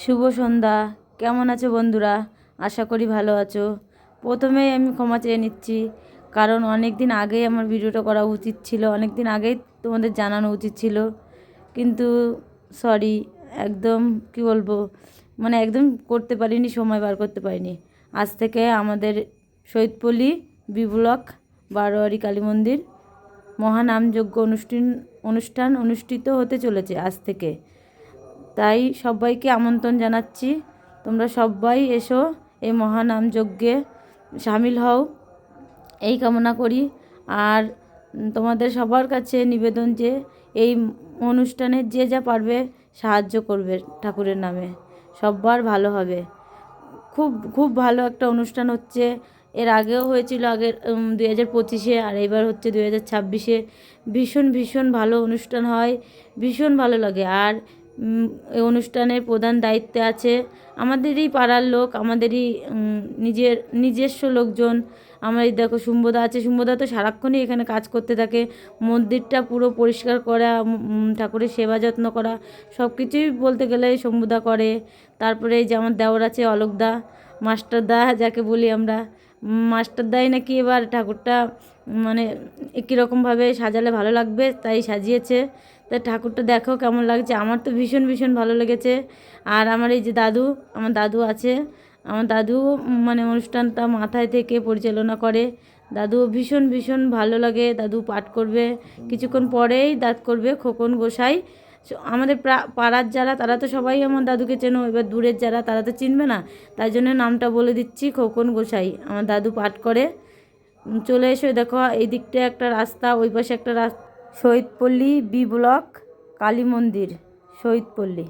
শুভ সন্ধ্যা। কেমন আছো বন্ধুরা? আশা করি ভালো আছো। প্রথমেই আমি ক্ষমা চেয়ে নিচ্ছি, কারণ অনেক দিন আগেই আমার ভিডিওটা করা উচিত ছিল, অনেক দিন আগেই তোমাদের জানানো উচিত ছিল, কিন্তু সরি, একদম কি বলবো, মানে একদম করতে পারিনি, সময় বার করতে পারিনি। আজ থেকে আমাদের শহীদপল্লী বি ব্লক বারোয়ারি কালী মন্দির মহানামযজ্ঞ অনুষ্ঠান অনুষ্ঠিত হতে চলেছে আজ থেকে। তাই সবাইকে আমন্ত্রণ জানাচ্ছি, তোমরা সবাই এসো, এই মহানাম যজ্ঞে সামিল হও, এই কামনা করি। আর তোমাদের সবার কাছে নিবেদন যে এই অনুষ্ঠানে যে যা পারবে সাহায্য করবে ঠাকুরের নামে, সবার ভালো হবে। খুব খুব ভালো একটা অনুষ্ঠান হচ্ছে। এর আগেও হয়েছিল, আগের 2025-এ, আর এবার হচ্ছে 2026-এ। ভীষণ ভীষণ ভালো অনুষ্ঠান হয়, ভীষণ ভালো লাগে। আর এই অনুষ্ঠানের প্রধান দায়িত্বে আছে আমাদেরই পাড়ার লোক, আমাদেরই নিজস্ব লোকজন। আমার এই দেখো শুম্ভদা আছে, শুম্ভদা তো সারাক্ষণই এখানে কাজ করতে থাকে, মন্দিরটা পুরো পরিষ্কার করা, ঠাকুরের সেবা যত্ন করা, সব কিছুই বলতে গেলে শম্ভুদা করে। তারপরে এই যে আমার দেওর আছে অলোকদা, মাস্টারদা যাকে বলি আমরা, মাস্টারদাই নাকি এবার ঠাকুরটা মানে কীরকমভাবে সাজালে ভালো লাগবে তাই সাজিয়েছে। তা ঠাকুরটা দেখো কেমন লাগছে, আমার তো ভীষণ ভীষণ ভালো লেগেছে। আর আমার এই যে দাদু, আমার দাদু আছে, আমার দাদু মানে অনুষ্ঠানটা মাথায় থেকে পরিচালনা করে। দাদু ভীষণ ভীষণ ভালো লাগে, দাদু পাঠ করবে, কিছুক্ষণ পরেই দাঁত করবে খোকন গোসাই। আমাদের পাড়ার যারা, তারা তো সবাই আমার দাদুকে চেনো, এবার দূরের যারা তারা তো চিনবে না, তাই জন্য নামটা বলে দিচ্ছি, খোকন গোসাই আমার দাদু পাঠ করে। চলে এসো, দেখো এই দিকটা একটা রাস্তা, ওই পাশে একটা রাস্তা, শহীদপল্লী বি ব্লক কালী মন্দির, শহীদপল্লী।